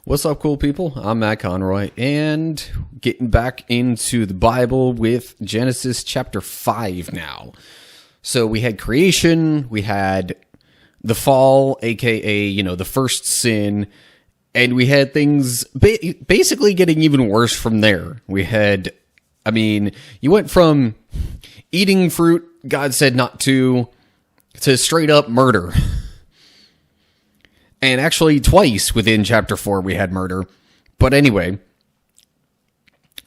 What's up, cool people? I'm Matt Conroy, and getting back into the Bible with Genesis chapter 5 now. So we had creation, we had the fall, aka, the first sin, and we had things basically getting even worse from there. We had, you went from eating fruit God said not to straight up murder. And actually, twice within chapter 4, we had murder. But anyway,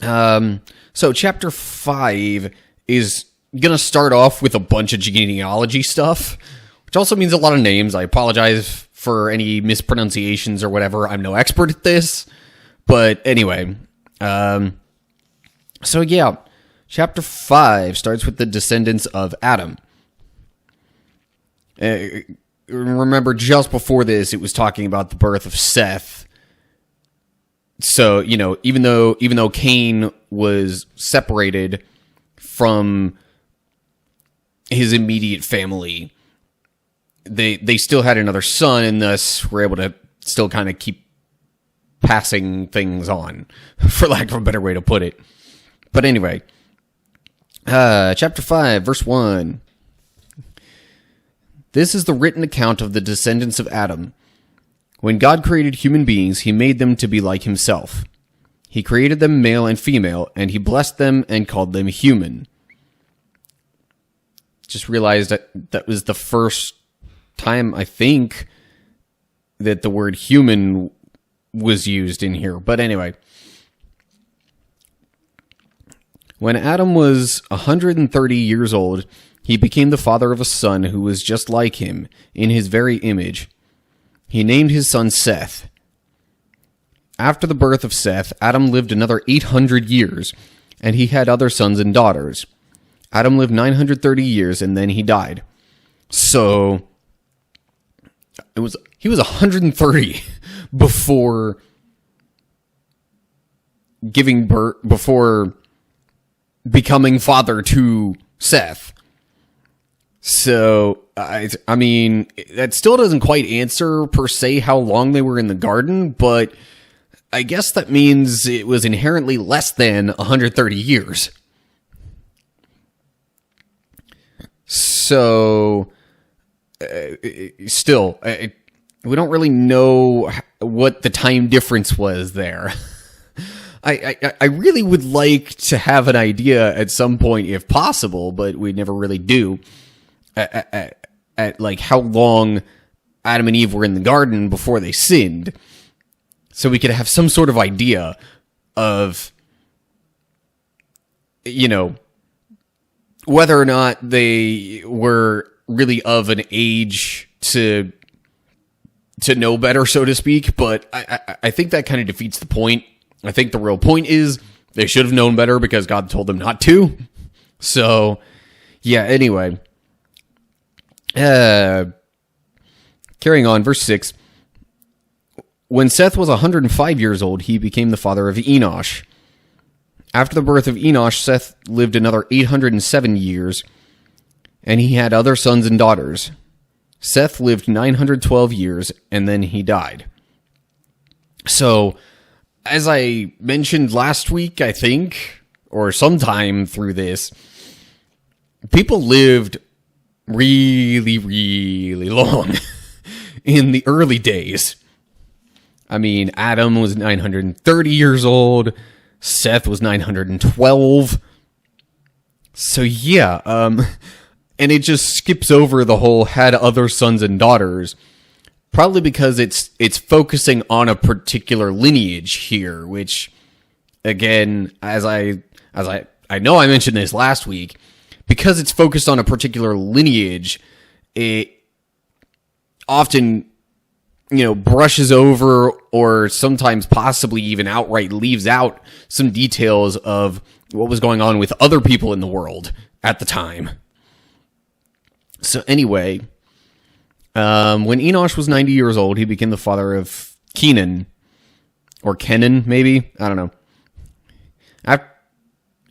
so chapter 5 is going to start off with a bunch of genealogy stuff, which also means a lot of names. I apologize for any mispronunciations or whatever. I'm no expert at this. But anyway, so yeah, chapter 5 starts with the descendants of Adam. Remember, just before this, it was talking about the birth of Seth. So, even though Cain was separated from his immediate family, they still had another son, and thus were able to still kind of keep passing things on, for lack of a better way to put it. But anyway, chapter 5, verse 1. This is the written account of the descendants of Adam. When God created human beings, he made them to be like himself. He created them male and female, and he blessed them and called them human. Just realized that was the first time, I think, that the word human was used in here. But anyway. When Adam was 130 years old, he became the father of a son who was just like him, in his very image. He named his son Seth. After the birth of Seth, Adam lived another 800 years, and he had other sons and daughters. Adam lived 930 years, and then he died. So, he was 130 before giving birth, before becoming father to Seth. So, that still doesn't quite answer, per se, how long they were in the garden, but I guess that means it was inherently less than 130 years. So, still, we don't really know what the time difference was there. I really would like to have an idea at some point, if possible, but we never really do. At like how long Adam and Eve were in the garden before they sinned, so we could have some sort of idea of, whether or not they were really of an age to know better, so to speak. But I think that kind of defeats the point. I think the real point is they should have known better because God told them not to. So, yeah, anyway. Carrying on, verse 6. When Seth was 105 years old, he became the father of Enosh. After the birth of Enosh, Seth lived another 807 years, and he had other sons and daughters. Seth lived 912 years, and then he died. So, as I mentioned last week, I think, or sometime through this, people lived really, really long in the early days. Adam was 930 years old. Seth was 912. So yeah, and it just skips over the whole had other sons and daughters, probably because it's focusing on a particular lineage here, which, again, as I know I mentioned this last week, because it's focused on a particular lineage, it often, brushes over or sometimes possibly even outright leaves out some details of what was going on with other people in the world at the time. So anyway, when Enosh was 90 years old, he became the father of Kenan, or Kenan, maybe? I don't know. I'm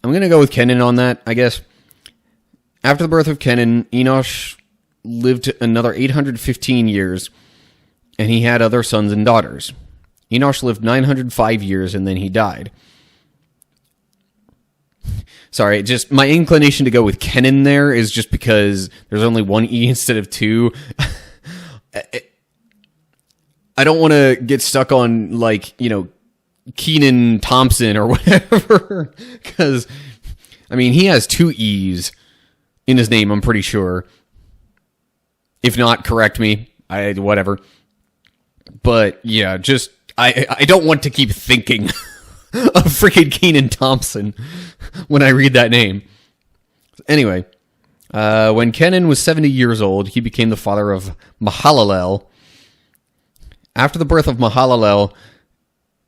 going to go with Kenan on that, I guess. After the birth of Kenan, Enosh lived another 815 years, and he had other sons and daughters. Enosh lived 905 years, and then he died. Sorry, just my inclination to go with Kenan there is just because there's only one E instead of two. I don't want to get stuck on, like, Kenan Thompson or whatever, because, I mean, he has two E's in his name, I'm pretty sure. If not, correct me. Whatever. But, yeah, just, I don't want to keep thinking of freaking Kenan Thompson when I read that name. Anyway, when Kenan was 70 years old, he became the father of Mahalalel. After the birth of Mahalalel,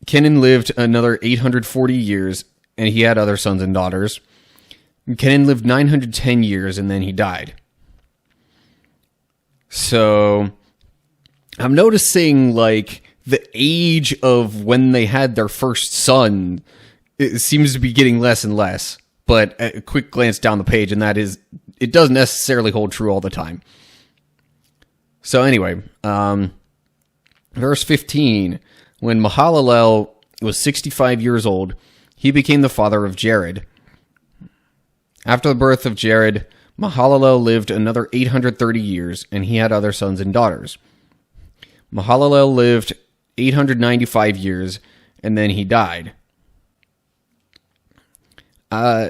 Kenan lived another 840 years, and he had other sons and daughters. Kenan lived 910 years, and then he died. So, I'm noticing, like, the age of when they had their first son, it seems to be getting less and less. But a quick glance down the page, and that is, it doesn't necessarily hold true all the time. So anyway, verse 15, when Mahalalel was 65 years old, he became the father of Jared. After the birth of Jared, Mahalalel lived another 830 years, and he had other sons and daughters. Mahalalel lived 895 years, and then he died.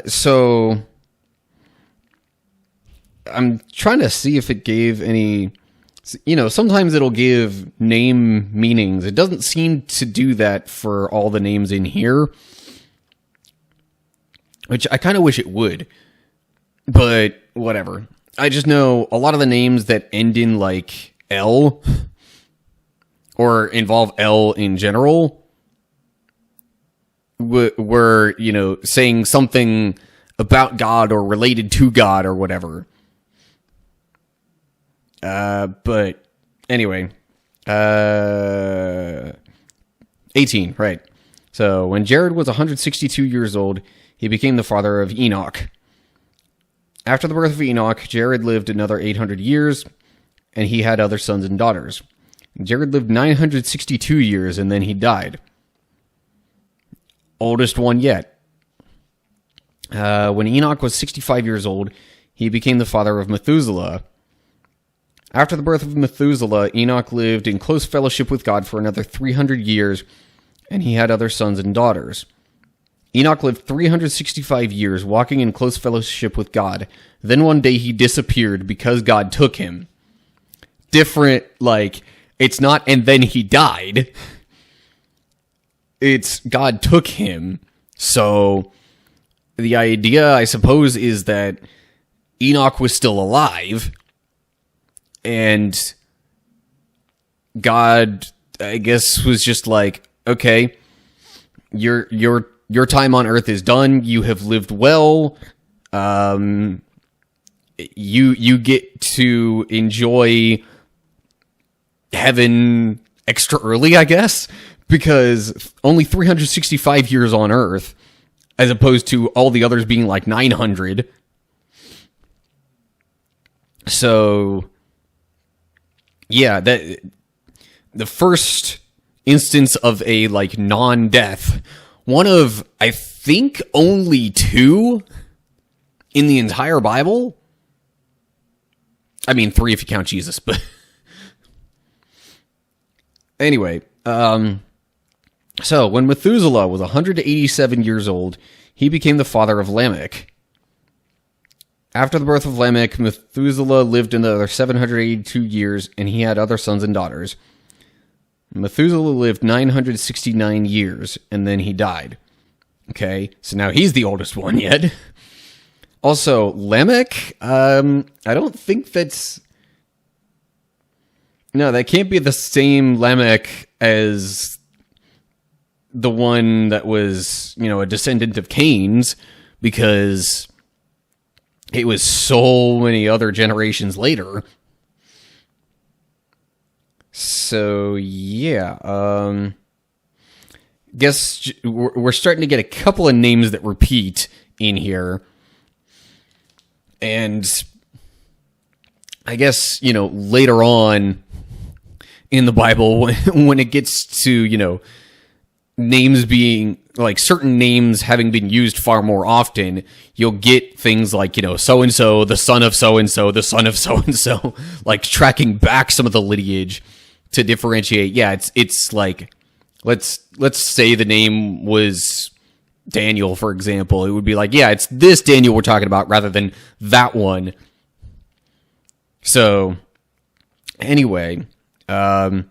So I'm trying to see if it gave any, sometimes it'll give name meanings. It doesn't seem to do that for all the names in here, which I kind of wish it would, but whatever. I just know a lot of the names that end in, like, L, or involve L in general, were, saying something about God or related to God or whatever. But anyway, 18, right. So when Jared was 162 years old, he became the father of Enoch. After the birth of Enoch, Jared lived another 800 years, and he had other sons and daughters. Jared lived 962 years, and then he died. Oldest one yet. When Enoch was 65 years old, he became the father of Methuselah. After the birth of Methuselah, Enoch lived in close fellowship with God for another 300 years, and he had other sons and daughters. Enoch lived 365 years, walking in close fellowship with God. Then one day he disappeared because God took him. Different, like, it's not, and then he died. It's God took him. So the idea, I suppose, is that Enoch was still alive, and God, I guess, was just like, okay, your time on earth is done. You have lived well. You get to enjoy heaven extra early, I guess, because only 365 years on earth, as opposed to all the others being like 900. So, yeah, that the first instance of a, like, non-death, one of, I think, only two in the entire Bible. I mean, 3 if you count Jesus, but anyway, so when Methuselah was 187 years old, he became the father of Lamech. After the birth of Lamech, Methuselah lived another 782 years, and he had other sons and daughters. Methuselah lived 969 years, and then he died. Okay, so now he's the oldest one yet. Also, Lamech, I don't think that's... No, that can't be the same Lamech as the one that was, a descendant of Cain's, because it was so many other generations later. So, yeah, guess we're starting to get a couple of names that repeat in here. And I guess, later on in the Bible, when it gets to, names being, like, certain names having been used far more often, you'll get things like, so-and-so, the son of so-and-so, the son of so-and-so, like, tracking back some of the lineage to differentiate. Yeah, it's like, let's say the name was Daniel, for example. It would be like, yeah, it's this Daniel we're talking about rather than that one. So, anyway, but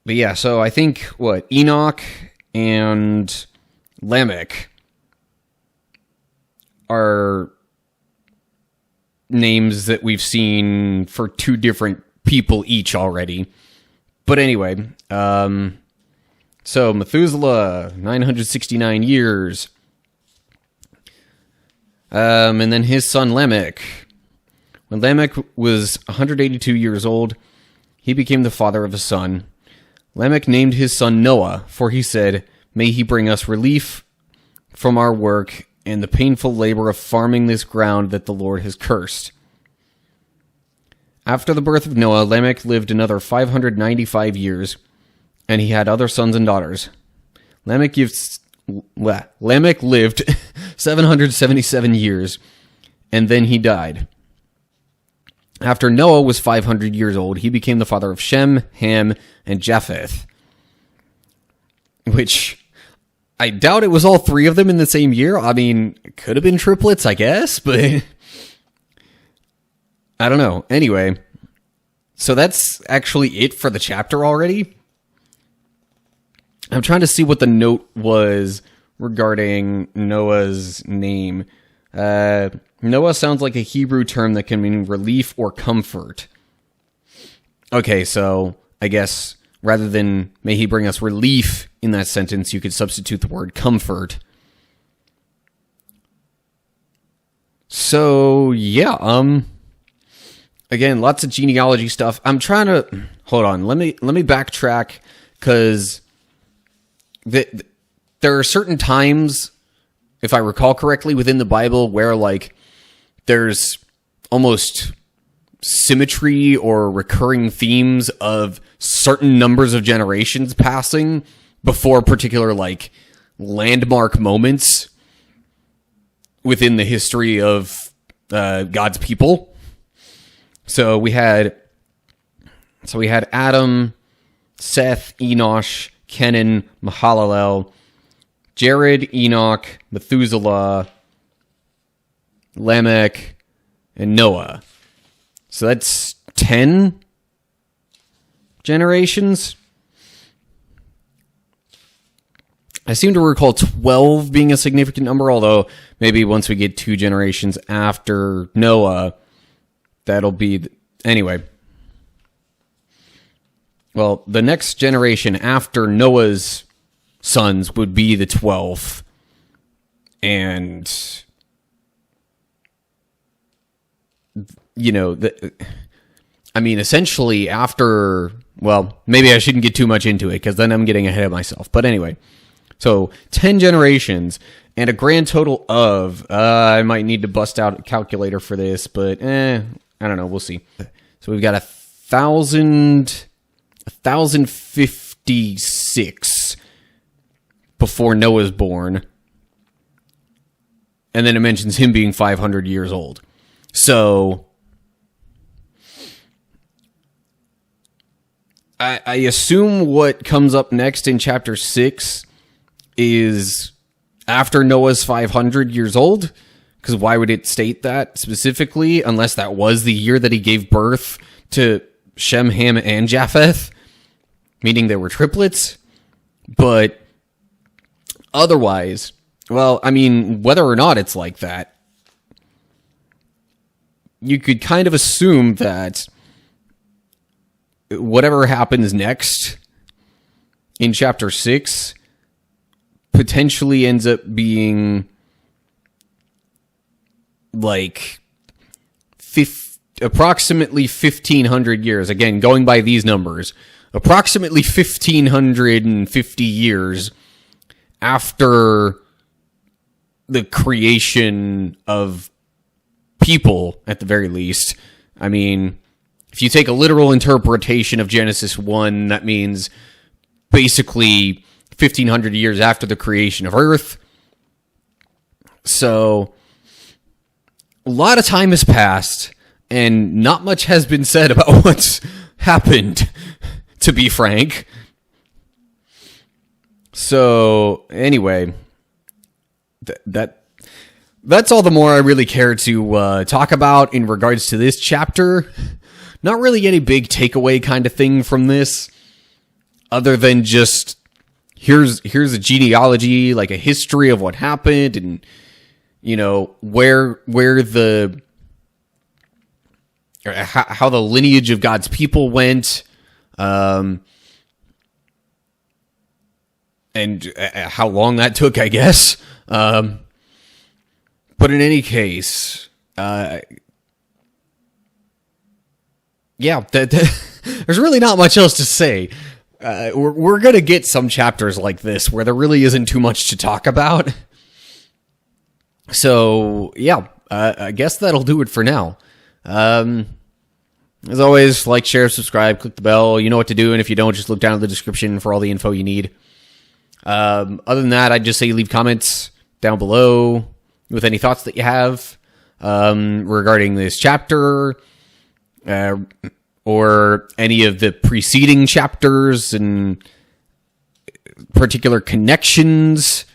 yeah, so I think, Enoch and Lamech are names that we've seen for two different people each already. But anyway, so Methuselah, 969 years. And then his son Lamech. When Lamech was 182 years old, he became the father of a son. Lamech named his son Noah, for he said, "May he bring us relief from our work and the painful labor of farming this ground that the Lord has cursed." After the birth of Noah, Lamech lived another 595 years, and he had other sons and daughters. Lamech lived 777 years, and then he died. After Noah was 500 years old, he became the father of Shem, Ham, and Japheth. Which, I doubt it was all three of them in the same year. I mean, it could have been triplets, I guess, but I don't know. Anyway, so that's actually it for the chapter already. I'm trying to see what the note was regarding Noah's name. Noah sounds like a Hebrew term that can mean relief or comfort. Okay, so I guess rather than may he bring us relief in that sentence, you could substitute the word comfort. So, yeah, again, lots of genealogy stuff. I'm trying to, hold on, let me backtrack, because there are certain times, if I recall correctly, within the Bible where, like, there's almost symmetry or recurring themes of certain numbers of generations passing before particular, like, landmark moments within the history of God's people. So we had Adam, Seth, Enosh, Kenan, Mahalalel, Jared, Enoch, Methuselah, Lamech, and Noah. So that's 10 generations. I seem to recall 12 being a significant number, although maybe once we get 2 generations after Noah, that'll be... Anyway. Well, the next generation after Noah's sons would be the 12th. And... essentially after, well, maybe I shouldn't get too much into it, because then I'm getting ahead of myself. But anyway, so 10 generations, and a grand total of, I might need to bust out a calculator for this, but, I don't know, we'll see. So we've got 1,056 before Noah's born, and then it mentions him being 500 years old. So... I assume what comes up next in chapter 6 is after Noah's 500 years old, because why would it state that specifically, unless that was the year that he gave birth to Shem, Ham, and Japheth, meaning they were triplets. But otherwise, well, I mean, whether or not it's like that, you could kind of assume that whatever happens next in chapter 6 potentially ends up being like approximately 1,500 years. Again, going by these numbers, approximately 1,550 years after the creation of people, at the very least. I mean... if you take a literal interpretation of Genesis 1, that means basically 1,500 years after the creation of Earth. So a lot of time has passed, and not much has been said about what's happened, to be frank. So anyway, that's all the more I really care to talk about in regards to this chapter. Not really any big takeaway kind of thing from this, other than just here's a genealogy, like a history of what happened, and where the how the lineage of God's people went, and how long that took, I guess. But in any case, there's really not much else to say. We're going to get some chapters like this where there really isn't too much to talk about. So, I guess that'll do it for now. As always, like, share, subscribe, click the bell. You know what to do, and if you don't, just look down in the description for all the info you need. Other than that, I'd just say leave comments down below with any thoughts that you have regarding this chapter, or any of the preceding chapters and particular connections.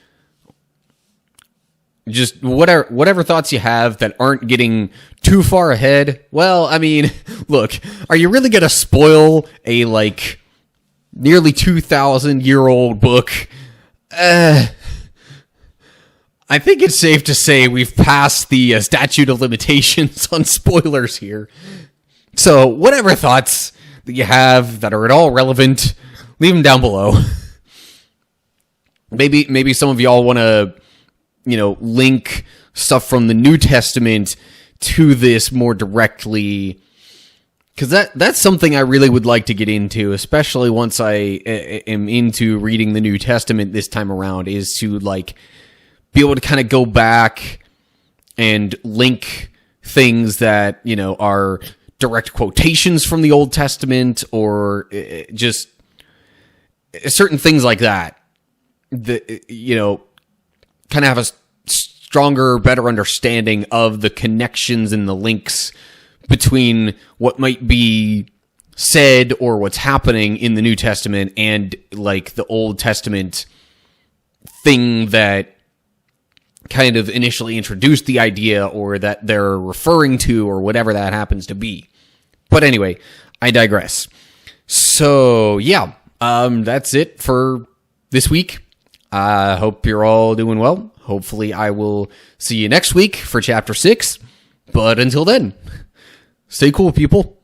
Just whatever thoughts you have that aren't getting too far ahead. Well, I mean, look, are you really gonna spoil a, nearly 2,000-year-old book? I think it's safe to say we've passed the statute of limitations on spoilers here. So, whatever thoughts that you have that are at all relevant, leave them down below. Maybe some of y'all want to, link stuff from the New Testament to this more directly, because that's something I really would like to get into, especially once I am into reading the New Testament this time around, is to, be able to kind of go back and link things that, are direct quotations from the Old Testament, or just certain things like that, kind of have a stronger, better understanding of the connections and the links between what might be said or what's happening in the New Testament and, the Old Testament thing that kind of initially introduced the idea, or that they're referring to, or whatever that happens to be. But anyway, I digress. So, that's it for this week. I hope you're all doing well. Hopefully I will see you next week for Chapter 6. But until then, stay cool, people.